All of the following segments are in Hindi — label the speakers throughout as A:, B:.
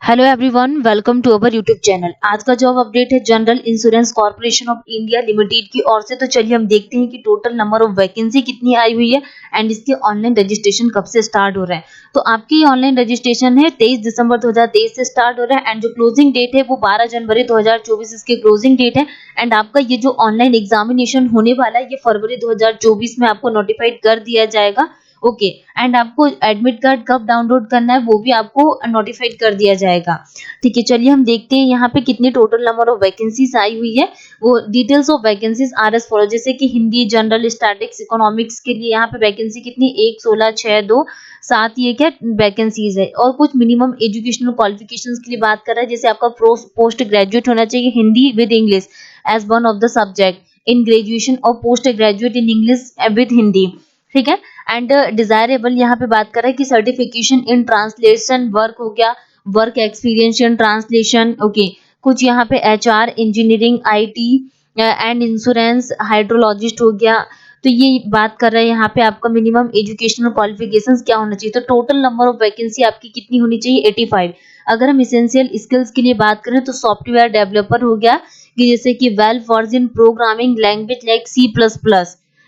A: Hello everyone, welcome to our YouTube channel. आज का जॉब अपडेट है general insurance corporation of India limited की ओर से। तो चलिए हम देखते हैं कि टोटल नंबर ऑफ वैकेंसी कितनी आई हुई है एंड इसके ऑनलाइन रजिस्ट्रेशन कब से स्टार्ट हो रहा है। तो आपकी ऑनलाइन रजिस्ट्रेशन है 23 दिसंबर 2023 से स्टार्ट हो रहा है एंड जो क्लोजिंग डेट है वो 12 जनवरी 2024 इसकी क्लोजिंग डेट है। एंड आपका ये जो ऑनलाइन एग्जामिनेशन होने वाला है ये फरवरी 2024 में आपको नोटिफाइड कर दिया जाएगा। ओके एंड आपको एडमिट कार्ड कब डाउनलोड करना है वो भी आपको नोटिफाइड कर दिया जाएगा। ठीक है, चलिए हम देखते हैं यहाँ पे कितनी टोटल नंबर ऑफ वैकेंसीज आई हुई है। वो details of vacancies R S follow, जैसे कि हिंदी, जनरल, स्टैटिक्स, इकोनॉमिक्स के लिए यहाँ पे वैकेंसी कितनी 1 16 6 2 7 ये क्या वैकेंसीज है। और कुछ मिनिमम एजुकेशनल क्वालिफिकेशंस के लिए बात कर रहा है, जैसे आपका पोस्ट ग्रेजुएट होना चाहिए Hindi with English as one of the subject in graduation और post graduate in English with Hindi. ठीक है, एंड डिजायरेबल यहाँ पे बात कर रहा है कि सर्टिफिकेशन इन ट्रांसलेशन वर्क हो गया, work experience in translation. Okay, कुछ यहाँ पे HR, engineering, IT and insurance, hydrologist हो गया। तो ये बात कर रहे हैं यहाँ पे आपका मिनिमम एजुकेशनल क्वालिफिकेशंस क्या होना चाहिए। तो टोटल नंबर ऑफ वैकेंसी आपकी कितनी होनी चाहिए 85। अगर हम इसेंशियल स्किल्स के लिए बात करें तो सॉफ्टवेयर डेवलपर हो गया, कि जैसे कि वेल वर्ज इन प्रोग्रामिंग लैंग्वेज लाइक C++,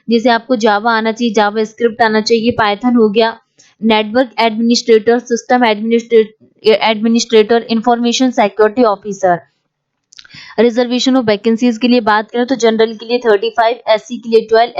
A: जैसे आपको जावा आना चाहिए, जावा स्क्रिप्ट आना चाहिए, पाइथन हो गया। Network administrator, system administrator, information security officer. Reservation of vacancies के लिए बात करें तो जनरल के लिए 35, एससी के लिए 12,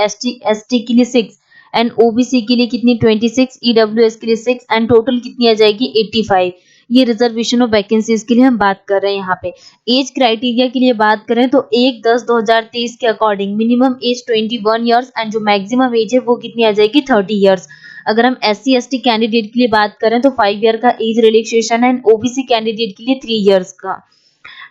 A: एसटी के लिए 6 एंड ओबीसी के लिए कितनी 26, ईडब्ल्यूएस के लिए 6 एंड टोटल कितनी आ जाएगी 85। ये रिजर्वेशन ऑफ वैकेंसीज के लिए हम बात कर रहे हैं। यहाँ पे एज क्राइटेरिया के लिए बात करें तो 1/10/2023 के according minimum age 21 years and जो मैक्सिमम एज है वो कितनी आ जाएगी 30 ईयर्स। अगर हम एससी एसटी कैंडिडेट के लिए बात करें तो 5 ईयर का एज रिलैक्सेशन है एंड ओबीसी कैंडिडेट के लिए 3 ईयर्स का।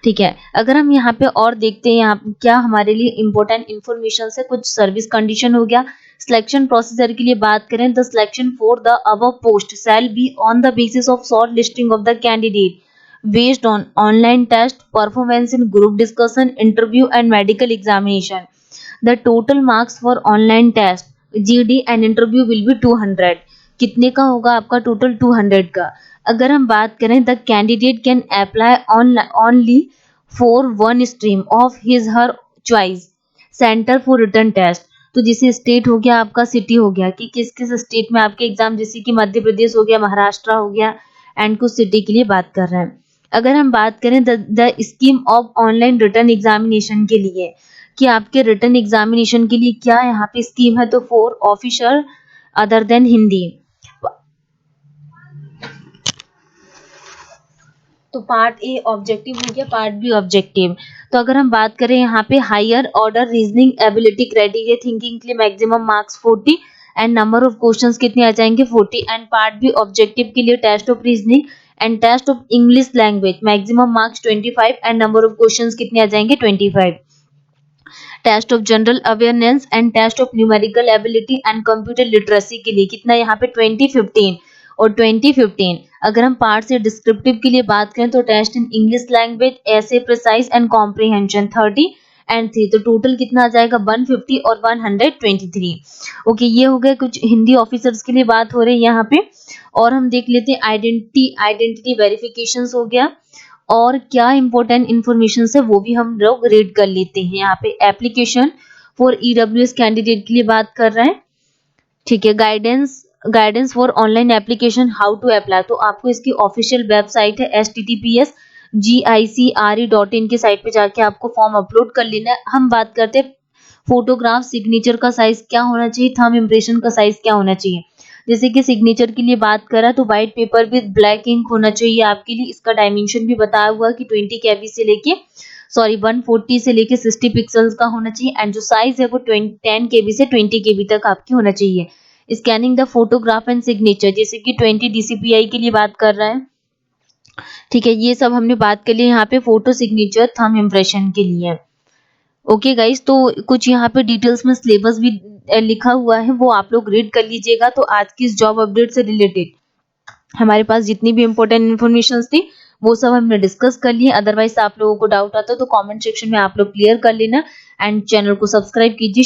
A: ठीक है, अगर हम यहाँ पे और देखते हैं यहाँ पे क्या हमारे लिए इंपॉर्टेंट इन्फॉर्मेशन है, कुछ सर्विस कंडीशन हो गया। सिलेक्शन प्रोसीजर के लिए बात करें the selection for the above post shall be on the basis of shortlisting of the candidate based on online test, performance in group discussion, interview and medical examination. The total marks for online test, GD and interview will be 200। कितने का होगा आपका टोटल 200 का। अगर हम बात करें the candidate can apply only for one stream of his her choice centre for written test. तो जैसे स्टेट हो गया आपका, सिटी हो गया कि किस किस स्टेट में आपके एग्जाम, जैसे कि मध्य प्रदेश हो गया, महाराष्ट्र हो गया एंड कुछ सिटी के लिए बात कर रहे हैं। अगर हम बात करें the scheme of online return examination के लिए, कि आपके रिटर्न एग्जामिनेशन के लिए क्या यहाँ पे स्कीम है, तो for official other than Hindi. तो पार्ट ए ऑब्जेक्टिव हो गया, पार्ट बी ऑब्जेक्टिव। तो अगर हम बात करें यहाँ पे higher order reasoning ability criteria thinking के लिए maximum marks 40 and number of questions कितने आ जाएंगे 40 एंड पार्ट बी ऑब्जेक्टिव के लिए test of reasoning and test of English language maximum marks 25 and number of questions कितने आ जाएंगे 25। Test of general awareness and test of numerical ability and computer literacy के लिए कितना यहाँ पे 2015 और 2015। अगर हम पार्ट से डिस्क्रिप्टिव के लिए बात करें तो टेस्ट इन इंग्लिश लैंग्वेज, ऐसे, प्रिसाइज एंड कॉम्प्रिहेंशन 30 एंड 3। तो टोटल कितना आ जाएगा 150 और 123। ओके, ये हो गया कुछ हिंदी ऑफिसर्स के लिए बात हो रही है यहाँ पे। और हम देख लेते हैं आइडेंटिटी वेरिफिकेशन हो गया, और क्या इंपॉर्टेंट इंफॉर्मेशन है वो भी हम लोग रीड कर लेते हैं। यहाँ पे एप्लीकेशन फॉर ईडब्ल्यूएस कैंडिडेट के लिए बात कर रहे हैं। ठीक है, guidance for online application how to apply. तो आपको इसकी ऑफिशियल वेबसाइट है https://gicre.in के साइट पे जाके आपको फॉर्म अपलोड कर लेना है। हम बात करते हैं फोटोग्राफ, सिग्नेचर का साइज क्या होना चाहिए, थंब इम्प्रेशन का साइज क्या होना चाहिए। जैसे कि सिग्नेचर के लिए बात करा तो white paper with black ink होना चाहिए आपके लिए। इसका डायमेंशन भी बताया हुआ कि 20 KB से लेके 140 से लेके 60 पिक्सल्स का होना चाहिए एंड जो साइज है वो 10 KB से 20 KB तक आपकी होना चाहिए। Scanning the photograph and signature, जैसे कि 20 DCPI के लिए बात कर रहा है। ठीक है, ये सब हमने बात कर ली यहाँ पे फोटो, सिग्नेचर, थंब इम्प्रेशन के लिए। ओके गाइस, तो कुछ यहाँ पे डिटेल्स में सिलेबस भी लिखा हुआ है, वो आप लोग रीड कर लीजिएगा। तो आज की इस जॉब अपडेट से रिलेटेड हमारे पास जितनी भी इंपॉर्टेंट इन्फॉर्मेशन थी वो सब हमने डिस्कस कर लिए। अदरवाइज आप लोगों को डाउट आता है तो कमेंट सेक्शन में आप लोग क्लियर कर लेना एंड चैनल को सब्सक्राइब कीजिए।